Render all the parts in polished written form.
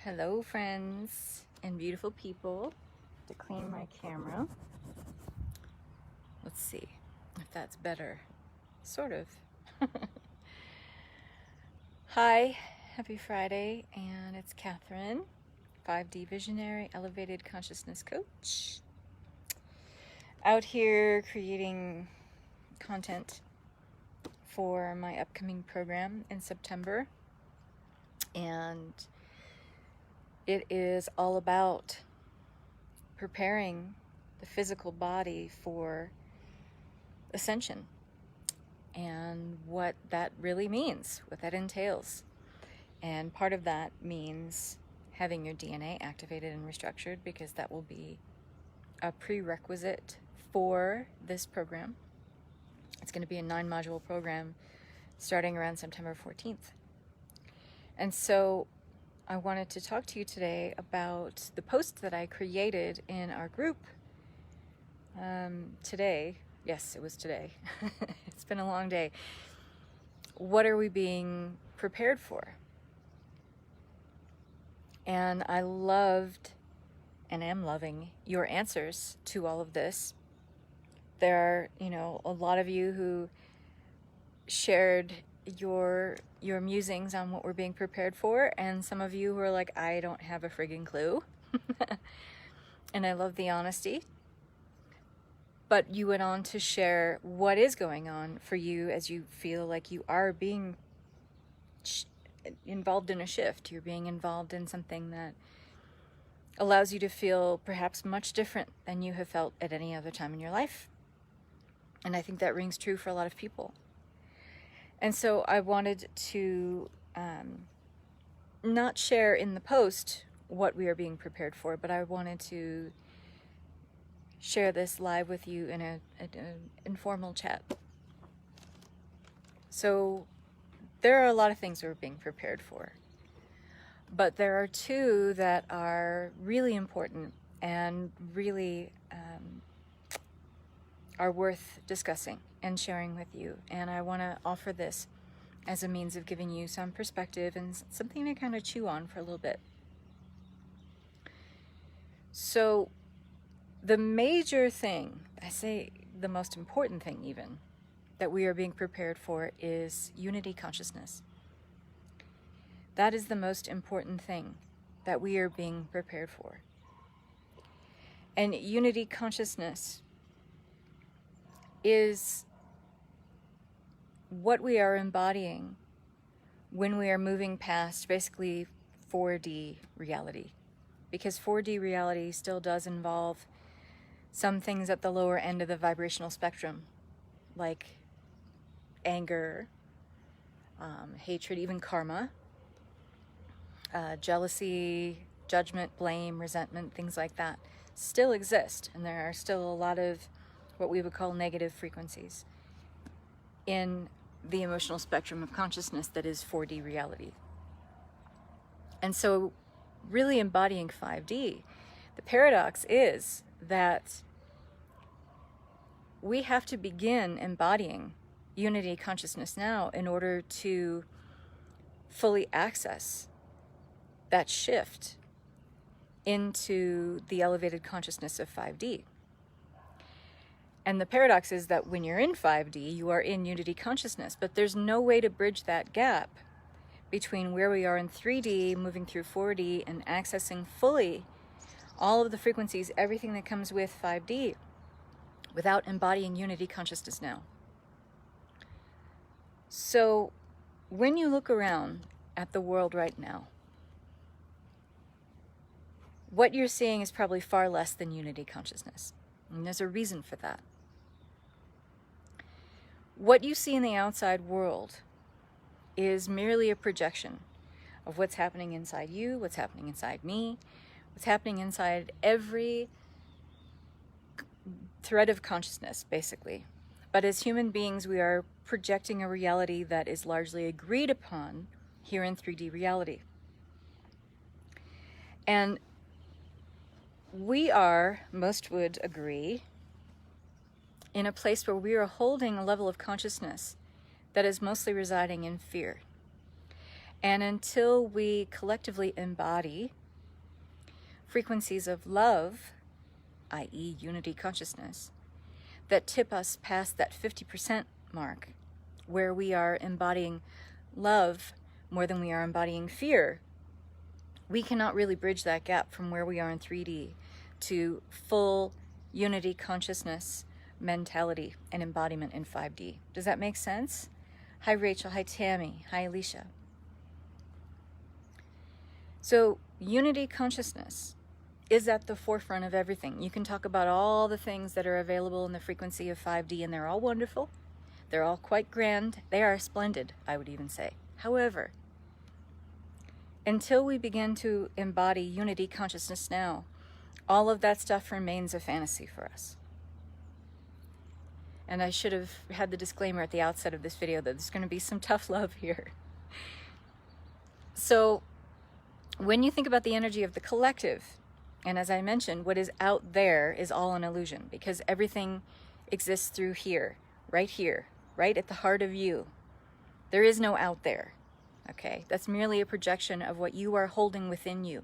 Hello friends and beautiful people. To clean my camera. Let's see if that's better. Sort of. Hi, happy Friday, and it's Kathryn, 5D Visionary Elevated Consciousness Coach. Out here creating content for my upcoming program in September. And it is all about preparing the physical body for ascension and what that really means, what that entails. And part of that means having your DNA activated and restructured, because that will be a prerequisite for this program. It's going to be a 9-module program starting around September 14th. And so I wanted to talk to you today about the post that I created in our group today. Yes, it was today. It's been a long day. What are we being prepared for? And I loved and am loving your answers to all of this. There are, a lot of you who shared your musings on what we're being prepared for, and some of you who are like, I don't have a friggin' clue. And I love the honesty. But you went on to share what is going on for you as you feel like you are being involved in a shift. You're being involved in something that allows you to feel perhaps much different than you have felt at any other time in your life. And I think that rings true for a lot of people. And so I wanted to not share in the post what we are being prepared for, but I wanted to share this live with you in an informal chat. So there are a lot of things we're being prepared for, but there are two that are really important and really are worth discussing and sharing with you. And I want to offer this as a means of giving you some perspective and something to kind of chew on for a little bit. So the major thing, I say the most important thing even, that we are being prepared for is unity consciousness. That is the most important thing that we are being prepared for. And unity consciousness is what we are embodying when we are moving past basically 4D reality. Because 4D reality still does involve some things at the lower end of the vibrational spectrum, like anger, hatred, even karma, jealousy, judgment, blame, resentment, things like that still exist. And there are still a lot of what we would call negative frequencies in the emotional spectrum of consciousness that is 4D reality. And so really embodying 5D, the paradox is that we have to begin embodying unity consciousness now in order to fully access that shift into the elevated consciousness of 5D. And the paradox is that when you're in 5D, you are in unity consciousness, but there's no way to bridge that gap between where we are in 3D, moving through 4D, and accessing fully all of the frequencies, everything that comes with 5D, without embodying unity consciousness now. So when you look around at the world right now, what you're seeing is probably far less than unity consciousness. And there's a reason for that. What you see in the outside world is merely a projection of what's happening inside you, what's happening inside me, what's happening inside every thread of consciousness, basically. But as human beings, we are projecting a reality that is largely agreed upon here in 3D reality. And we are, most would agree, in a place where we are holding a level of consciousness that is mostly residing in fear. And until we collectively embody frequencies of love, i.e. unity consciousness, that tip us past that 50% mark, where we are embodying love more than we are embodying fear, we cannot really bridge that gap from where we are in 3D to full unity consciousness mentality and embodiment in 5D. Does that make sense? Hi Rachel, hi Tammy, hi Alicia. So unity consciousness is at the forefront of everything. You can talk about all the things that are available in the frequency of 5D, and they're all wonderful. They're all quite grand. They are splendid, I would even say. However, until we begin to embody unity consciousness now, all of that stuff remains a fantasy for us. And I should have had the disclaimer at the outset of this video that there's going to be some tough love here. So when you think about the energy of the collective, and as I mentioned, what is out there is all an illusion, because everything exists through here, right at the heart of you. There is no out there, okay? That's merely a projection of what you are holding within you.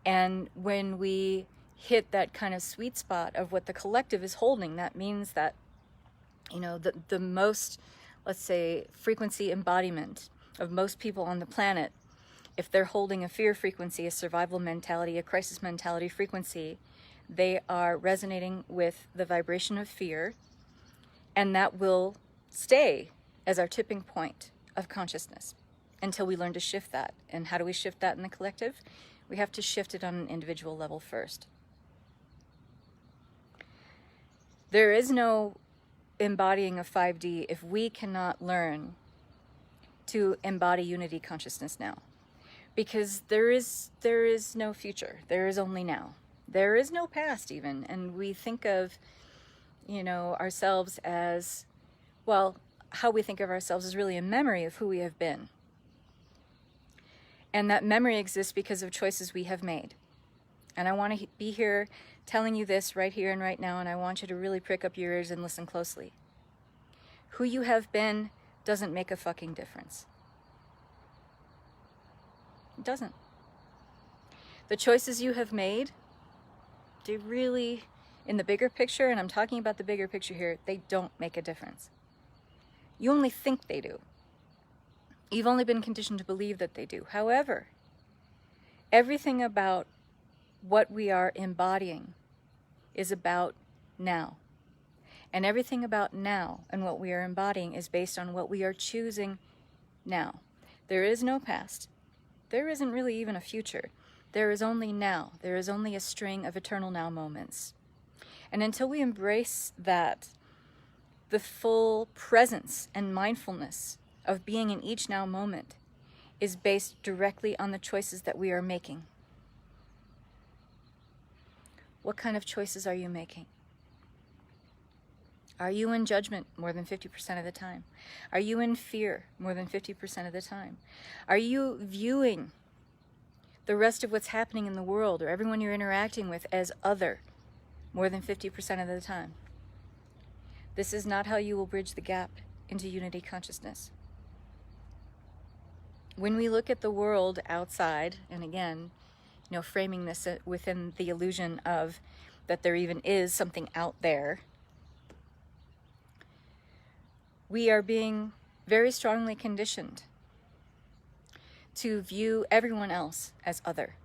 And when we hit that kind of sweet spot of what the collective is holding, that means that, you know, the most, let's say, frequency embodiment of most people on the planet, if they're holding a fear frequency, a survival mentality, a crisis mentality frequency, they are resonating with the vibration of fear, and that will stay as our tipping point of consciousness until we learn to shift that. And how do we shift that in the collective? We have to shift it on an individual level first. There is no embodying of 5D if we cannot learn to embody unity consciousness now. Because there is no future. There is only now. There is no past even. And we think of, you know, ourselves as, well, how we think of ourselves is really a memory of who we have been. And that memory exists because of choices we have made. And I want to be here telling you this right here and right now, and I want you to really prick up your ears and listen closely. Who you have been doesn't make a fucking difference. It doesn't. The choices you have made, they really, in the bigger picture, and I'm talking about the bigger picture here, they don't make a difference. You only think they do. You've only been conditioned to believe that they do. However, everything about what we are embodying is about now. And everything about now and what we are embodying is based on what we are choosing now. There is no past. There isn't really even a future. There is only now. There is only a string of eternal now moments. And until we embrace that, the full presence and mindfulness of being in each now moment is based directly on the choices that we are making. What kind of choices are you making? Are you in judgment more than 50% of the time? Are you in fear more than 50% of the time? Are you viewing the rest of what's happening in the world or everyone you're interacting with as other more than 50% of the time? This is not how you will bridge the gap into unity consciousness. When we look at the world outside, and again, you know, framing this within the illusion of that there even is something out there, we are being very strongly conditioned to view everyone else as other.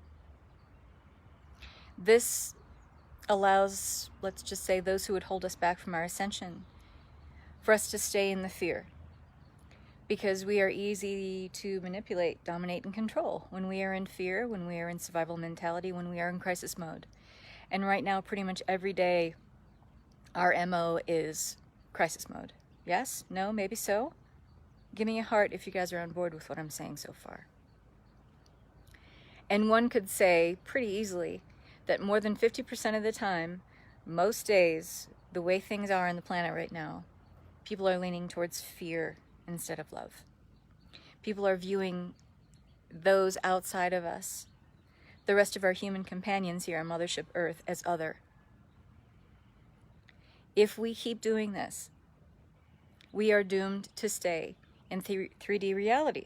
This allows, let's just say, those who would hold us back from our ascension, for us to stay in the fear. Because we are easy to manipulate, dominate, and control when we are in fear, when we are in survival mentality, when we are in crisis mode. And right now, pretty much every day, our MO is crisis mode. Yes? No? Maybe so? Give me a heart if you guys are on board with what I'm saying so far. And one could say pretty easily that more than 50% of the time, most days, the way things are on the planet right now, people are leaning towards fear instead of love. People are viewing those outside of us, the rest of our human companions here on Mothership Earth, as other. If we keep doing this, we are doomed to stay in 3D reality.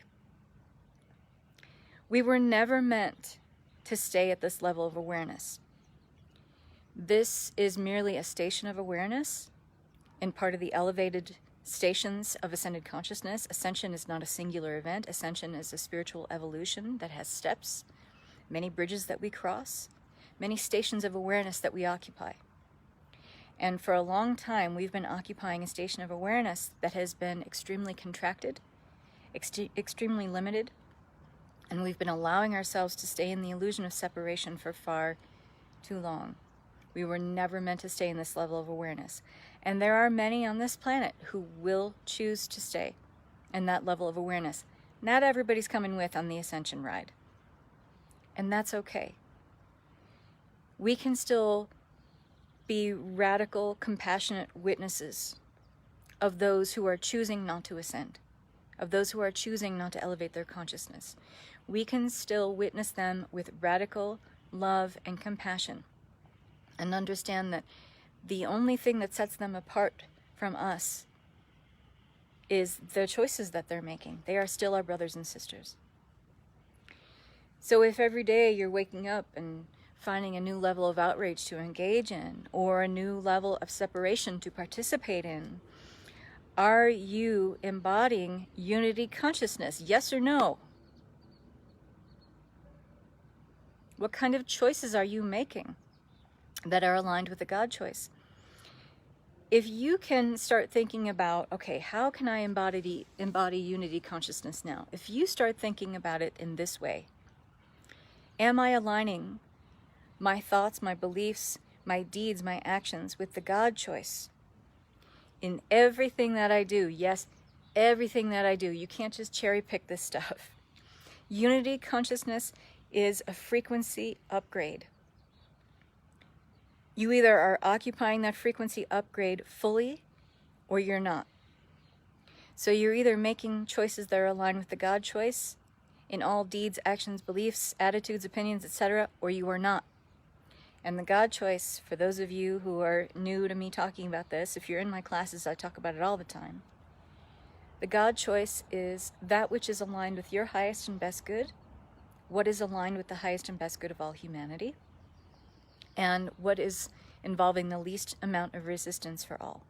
We were never meant to stay at this level of awareness. This is merely a station of awareness and part of the elevated stations of ascended consciousness. Ascension is not a singular event. Ascension is a spiritual evolution that has steps, many bridges that we cross, many stations of awareness that we occupy. And for a long time, we've been occupying a station of awareness that has been extremely contracted, extremely limited, and we've been allowing ourselves to stay in the illusion of separation for far too long. We were never meant to stay in this level of awareness. And there are many on this planet who will choose to stay in that level of awareness. Not everybody's coming with on the ascension ride. And that's okay. We can still be radical, compassionate witnesses of those who are choosing not to ascend, of those who are choosing not to elevate their consciousness. We can still witness them with radical love and compassion, and understand that the only thing that sets them apart from us is the choices that they're making. They are still our brothers and sisters. So if every day you're waking up and finding a new level of outrage to engage in, or a new level of separation to participate in, are you embodying unity consciousness? Yes or no? What kind of choices are you making that are aligned with the God choice? If you can start thinking about, okay, how can I embody unity consciousness now? If you start thinking about it in this way, am I aligning my thoughts, my beliefs, my deeds, my actions with the God choice in everything that I do? Yes, everything that I do. You can't just cherry pick this stuff. Unity consciousness is a frequency upgrade. You either are occupying that frequency upgrade fully or you're not. So you're either making choices that are aligned with the God choice in all deeds, actions, beliefs, attitudes, opinions, etc., or you are not. And the God choice, for those of you who are new to me talking about this, if you're in my classes, I talk about it all the time. The God choice is that which is aligned with your highest and best good, what is aligned with the highest and best good of all humanity, and what is involving the least amount of resistance for all.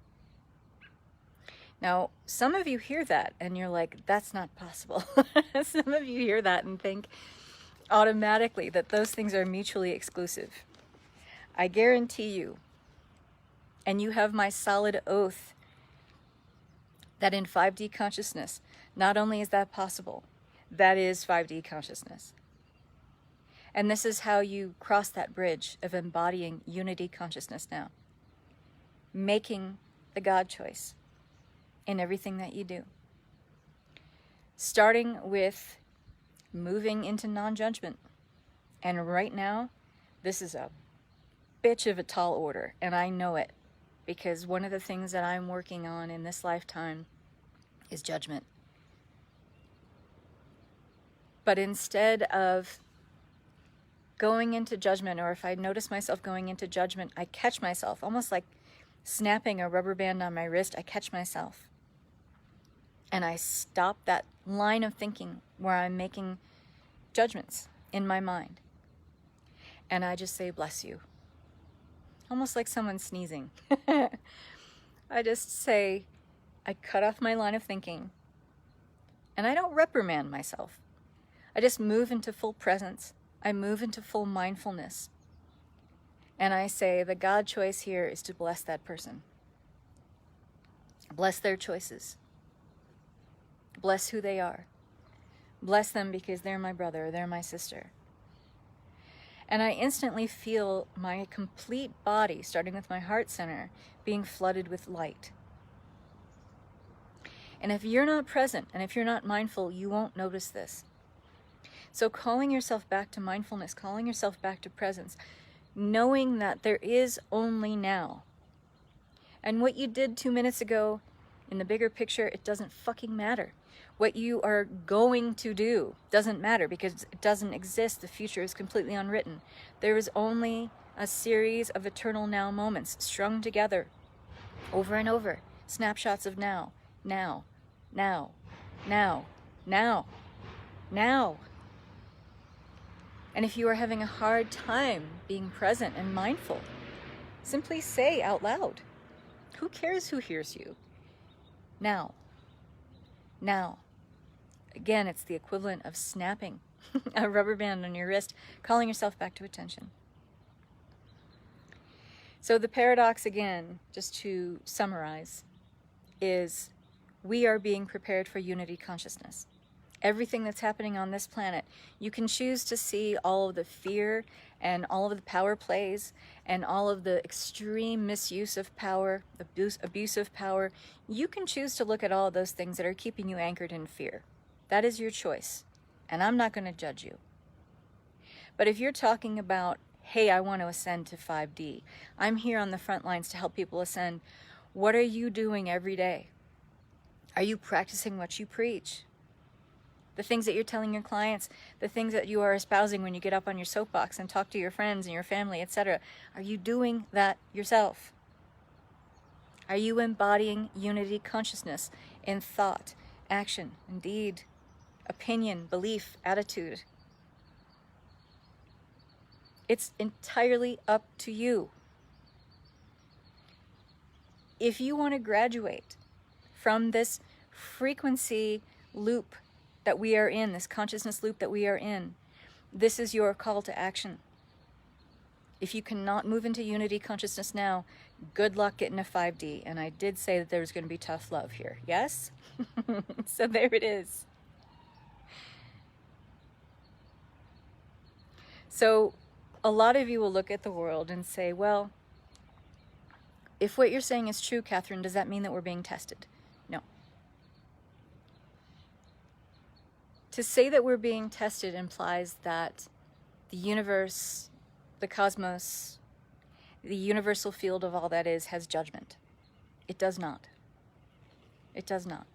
Now, some of you hear that and you're like, that's not possible. Some of you hear that and think automatically that those things are mutually exclusive. I guarantee you, and you have my solid oath, that in 5D consciousness, not only is that possible, that is 5D consciousness. And this is how you cross that bridge of embodying unity consciousness now. Making the God choice in everything that you do. Starting with moving into non-judgment. And right now, this is a bitch of a tall order, and I know it, because one of the things that I'm working on in this lifetime is judgment. But instead of going into judgment, or if I notice myself going into judgment, I catch myself, almost like snapping a rubber band on my wrist. I catch myself. And I stop that line of thinking where I'm making judgments in my mind. And I just say, bless you. Almost like someone sneezing. I just say, I cut off my line of thinking. And I don't reprimand myself. I just move into full presence. I move into full mindfulness. And I say, the God choice here is to bless that person. Bless their choices. Bless who they are. Bless them because they're my brother or they're my sister. And I instantly feel my complete body, starting with my heart center, being flooded with light. And if you're not present, and if you're not mindful, you won't notice this. So calling yourself back to mindfulness, calling yourself back to presence, knowing that there is only now. And what you did 2 minutes ago, in the bigger picture, it doesn't fucking matter. What you are going to do doesn't matter, because it doesn't exist. The future is completely unwritten. There is only a series of eternal now moments strung together over and over. Snapshots of now, now, now, now, now, now. And if you are having a hard time being present and mindful, simply say out loud, who cares who hears you? Now. Now. Again, it's the equivalent of snapping a rubber band on your wrist, calling yourself back to attention. So the paradox, again, just to summarize, is we are being prepared for unity consciousness. Everything that's happening on this planet, you can choose to see all of the fear and all of the power plays and all of the extreme misuse of power, abuse of power. You can choose to look at all of those things that are keeping you anchored in fear. That is your choice, and I'm not going to judge you. But if you're talking about, hey, I want to ascend to 5D, I'm here on the front lines to help people ascend, what are you doing every day? Are you practicing what you preach? The things that you're telling your clients, the things that you are espousing when you get up on your soapbox and talk to your friends and your family, etc. Are you doing that yourself? Are you embodying unity consciousness in thought, action, and deed, opinion, belief, attitude? It's entirely up to you. If you want to graduate from this frequency loop that we are in, this consciousness loop that we are in, this is your call to action. If you cannot move into unity consciousness now, good luck getting a 5D. And I did say that there was going to be tough love here. Yes? So there it is. So a lot of you will look at the world and say, well, if what you're saying is true, Kathryn, does that mean that we're being tested? No. To say that we're being tested implies that the universe, the cosmos, the universal field of all that is, has judgment. It does not. It does not.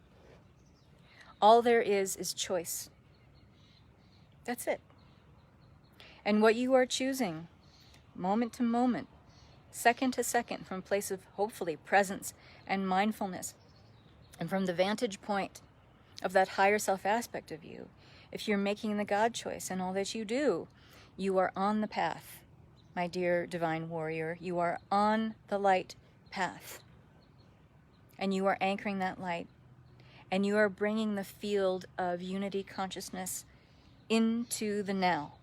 All there is choice. That's it. And what you are choosing, moment to moment, second to second, from a place of hopefully presence and mindfulness, and from the vantage point of that higher self aspect of you, if you're making the God choice in all that you do, you are on the path, my dear divine warrior. You are on the light path. And you are anchoring that light. And you are bringing the field of unity consciousness into the now.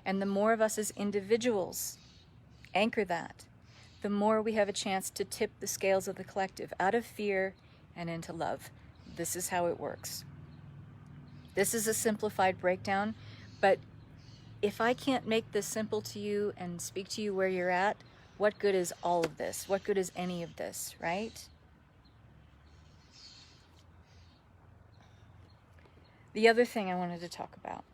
And the more of us as individuals anchor that, the more we have a chance to tip the scales of the collective out of fear and into love. This is how it works. This is a simplified breakdown, but if I can't make this simple to you and speak to you where you're at, what good is all of this? What good is any of this, right? The other thing I wanted to talk about,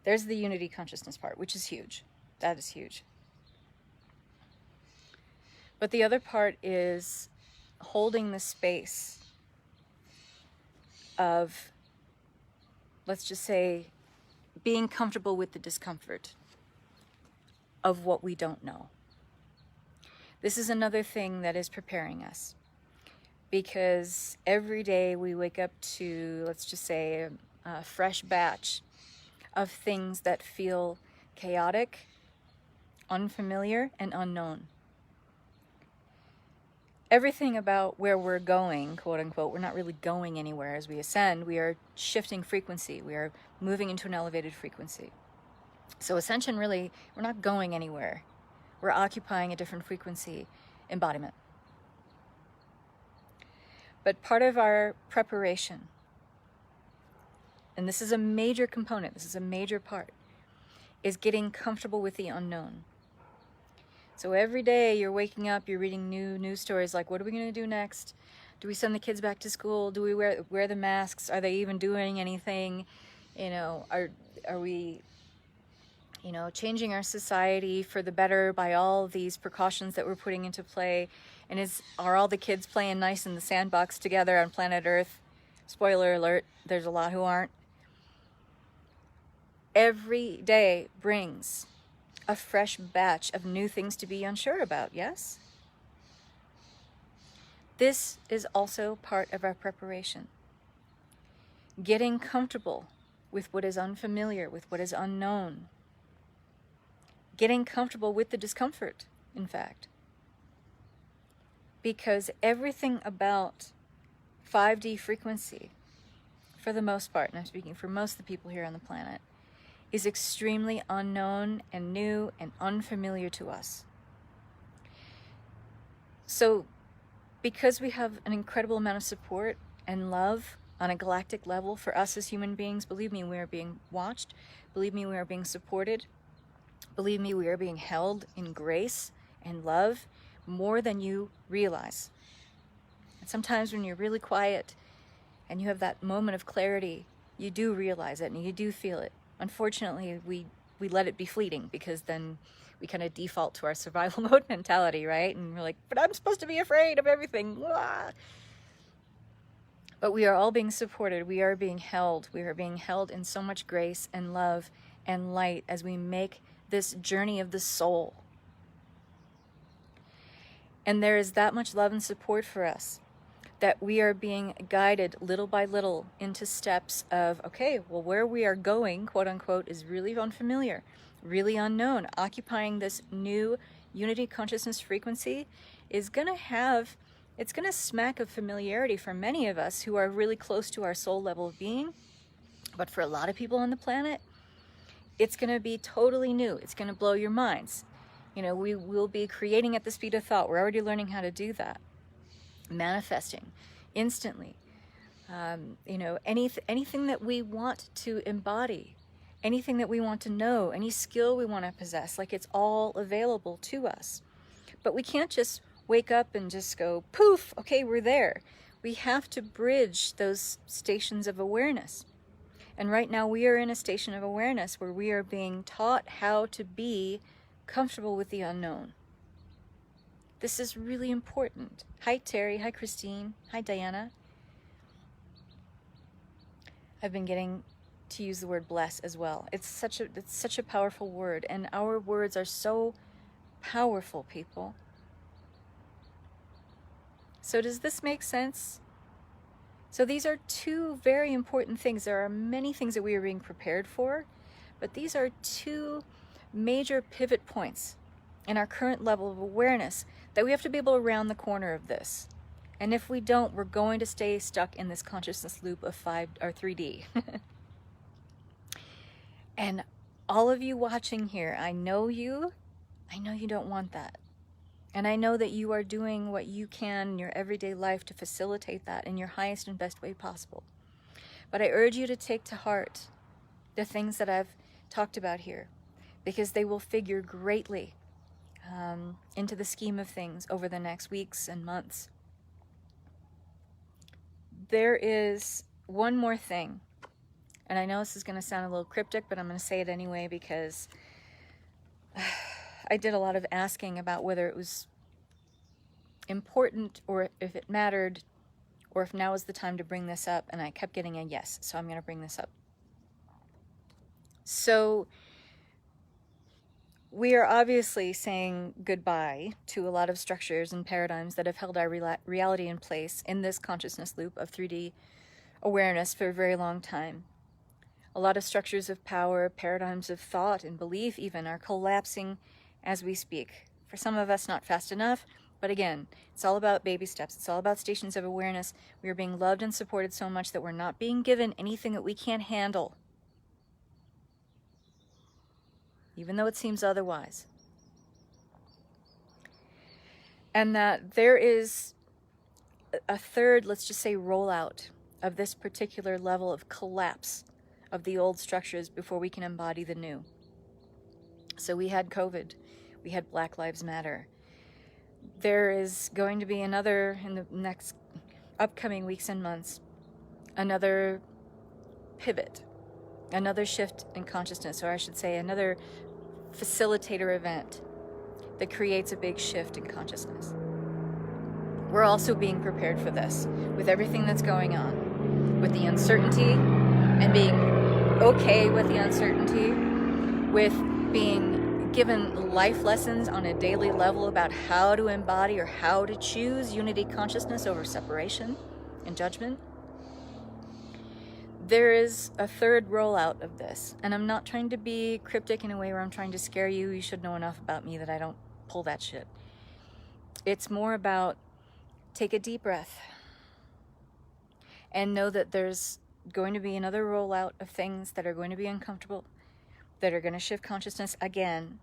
there's the unity consciousness part, which is huge. That is huge. But the other part is holding the space of, let's just say, being comfortable with the discomfort of what we don't know. This is another thing that is preparing us, because every day we wake up to, let's just say, a fresh batch of things that feel chaotic, unfamiliar, and unknown. Everything about where we're going, quote unquote, we're not really going anywhere as we ascend. We are shifting frequency. We are moving into an elevated frequency. So ascension, really, we're not going anywhere. We're occupying a different frequency embodiment. But part of our preparation, and this is a major component, this is a major part, is getting comfortable with the unknown. So every day you're waking up, you're reading new news stories like, what are we going to do next? Do we send the kids back to school? Do we wear the masks? Are they even doing anything? You know, are we, you know, changing our society for the better by all these precautions that we're putting into play? And are all the kids playing nice in the sandbox together on planet Earth? Spoiler alert, there's a lot who aren't. Every day brings a fresh batch of new things to be unsure about, yes? This is also part of our preparation. Getting comfortable with what is unfamiliar, with what is unknown. Getting comfortable with the discomfort, in fact. Because everything about 5D frequency, for the most part, and I'm speaking for most of the people here on the planet, is extremely unknown and new and unfamiliar to us. So, because we have an incredible amount of support and love on a galactic level for us as human beings, believe me, we are being watched. Believe me, we are being supported. Believe me, we are being held in grace and love more than you realize. And sometimes when you're really quiet and you have that moment of clarity, you do realize it and you do feel it. Unfortunately, we let it be fleeting, because then we kind of default to our survival mode mentality, right? And we're like, but I'm supposed to be afraid of everything. Blah. But we are all being supported. We are being held. We are being held in so much grace and love and light as we make this journey of the soul. And there is that much love and support for us that we are being guided little by little into steps of, okay, well, where we are going, quote unquote, is really unfamiliar, really unknown. Occupying this new unity consciousness frequency is going to have, it's going to smack of familiarity for many of us who are really close to our soul level of being. But for a lot of people on the planet, it's going to be totally new. It's going to blow your minds. You know, we will be creating at the speed of thought. We're already learning how to do that. Manifesting instantly. You know, anything that we want to embody, anything that we want to know, any skill we want to possess, like, it's all available to us. But we can't just wake up and just go, poof, okay, we're there. We have to bridge those stations of awareness. And right now we are in a station of awareness where we are being taught how to be comfortable with the unknown. This is really important. Hi, Terry. Hi, Christine. Hi, Diana. I've been getting to use the word bless as well. It's such a powerful word, and our words are so powerful, people. So does this make sense? So these are two very important things. There are many things that we are being prepared for, but these are two major pivot points in our current level of awareness that we have to be able to round the corner of this. And if we don't, we're going to stay stuck in this consciousness loop of 5 or 3D. And all of you watching here, I know you don't want that. And I know that you are doing what you can in your everyday life to facilitate that in your highest and best way possible. But I urge you to take to heart the things that I've talked about here, because they will figure greatly into the scheme of things over the next weeks and months. There is one more thing, and I know this is going to sound a little cryptic, but I'm going to say it anyway, because I did a lot of asking about whether it was important or if it mattered or if now is the time to bring this up, and I kept getting a yes, so I'm going to bring this up. So we are obviously saying goodbye to a lot of structures and paradigms that have held our reality in place in this consciousness loop of 3D awareness for a very long time. A lot of structures of power, paradigms of thought and belief even, are collapsing as we speak. For some of us, not fast enough, but again, it's all about baby steps. It's all about stations of awareness. We are being loved and supported so much that we're not being given anything that we can't handle, even though it seems otherwise. And that there is a third, let's just say, rollout of this particular level of collapse of the old structures before we can embody the new. So we had COVID, we had Black Lives Matter. There is going to be another, in the next upcoming weeks and months, another pivot, another shift in consciousness, or I should say another facilitator event that creates a big shift in consciousness. We're also being prepared for this with everything that's going on, with the uncertainty and being okay with the uncertainty, with being given life lessons on a daily level about how to embody or how to choose unity consciousness over separation and judgment. there is a third rollout of this, and I'm not trying to be cryptic in a way where I'm trying to scare you. You should know enough about me that I don't pull that shit. It's more about take a deep breath and know that there's going to be another rollout of things that are going to be uncomfortable, that are going to shift consciousness again.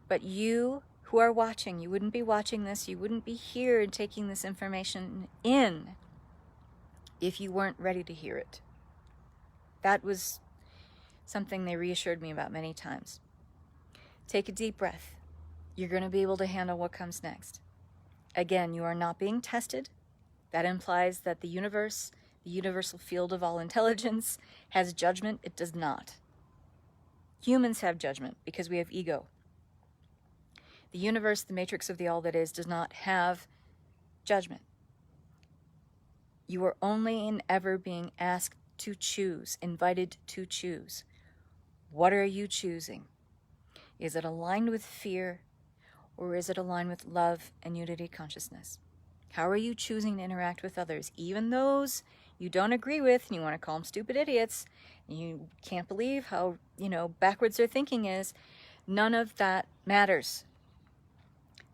But you who are watching, you wouldn't be watching this, you wouldn't be here and taking this information in if you weren't ready to hear it. That was something they reassured me about many times. Take a deep breath. You're going to be able to handle what comes next. Again, you are not being tested. That implies that the universe, the universal field of all intelligence, has judgment. It does not. Humans have judgment because we have ego. The universe, the matrix of the all that is, does not have judgment. You are only and ever being asked to choose, invited to choose. What are you choosing? Is it aligned with fear, or is it aligned with love and unity consciousness? How are you choosing to interact with others? Even those you don't agree with, and you want to call them stupid idiots, and you can't believe how, backwards their thinking is, none of that matters.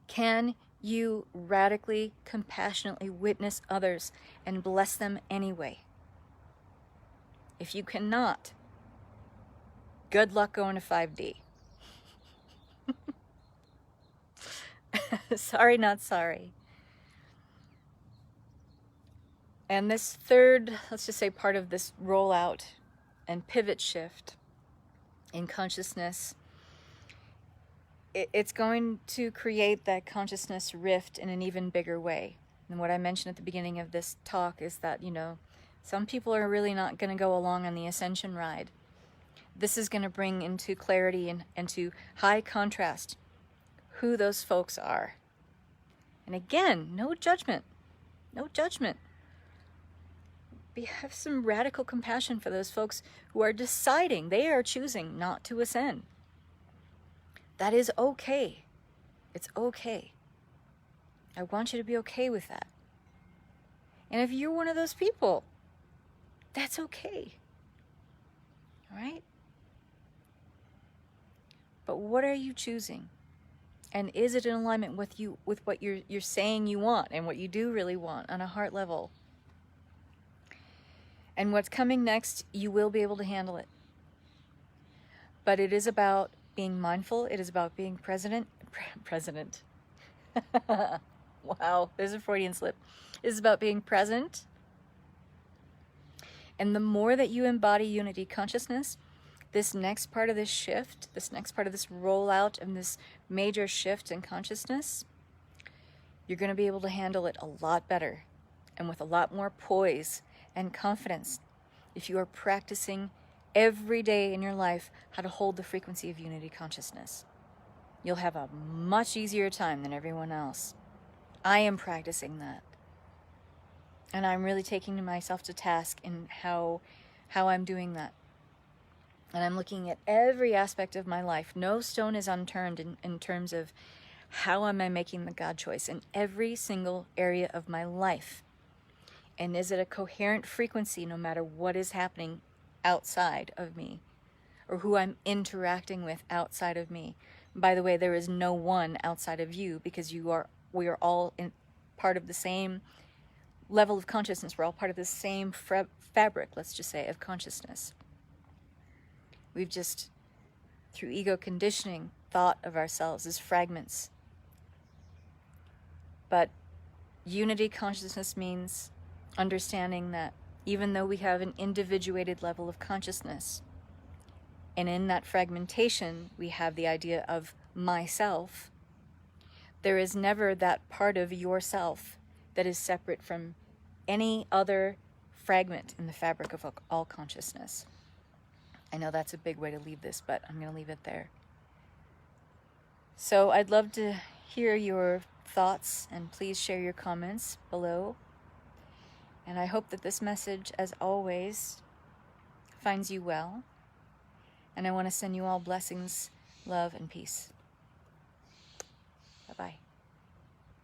Can you radically, compassionately witness others and bless them anyway? If you cannot, good luck going to 5D. Sorry, not sorry. And this third, let's just say, part of this rollout and pivot shift in consciousness, it's going to create that consciousness rift in an even bigger way. And what I mentioned at the beginning of this talk is that, some people are really not going to go along on the ascension ride. This is going to bring into clarity and to high contrast who those folks are. And again, no judgment. No judgment. Have some radical compassion for those folks who are deciding, they are choosing not to ascend. That is okay. It's okay. I want you to be okay with that. And if you're one of those people, that's okay. All right? But what are you choosing? And is it in alignment with what you're saying you want and what you do really want on a heart level? And what's coming next, you will be able to handle it. But it is about being mindful. It is about being present. Wow, there's a Freudian slip. It is about being present. And the more that you embody unity consciousness, this next part of this shift, this next part of this rollout and this major shift in consciousness, you're going to be able to handle it a lot better and with a lot more poise and confidence if you are practicing every day in your life how to hold the frequency of unity consciousness. You'll have a much easier time than everyone else. I am practicing that. And I'm really taking myself to task in how I'm doing that. And I'm looking at every aspect of my life. No stone is unturned in terms of how am I making the God choice in every single area of my life. And is it a coherent frequency no matter what is happening outside of me or who I'm interacting with outside of me? By the way, there is no one outside of you because we are all part of the same level of consciousness. We're all part of the same fabric, let's just say, of consciousness. We've just, through ego conditioning, thought of ourselves as fragments. But unity consciousness means understanding that even though we have an individuated level of consciousness, and in that fragmentation we have the idea of myself, there is never that part of yourself that is separate from any other fragment in the fabric of all consciousness. I know that's a big way to leave this, but I'm going to leave it there. So I'd love to hear your thoughts, and please share your comments below. And I hope that this message, as always, finds you well. And I want to send you all blessings, love, and peace. Bye-bye.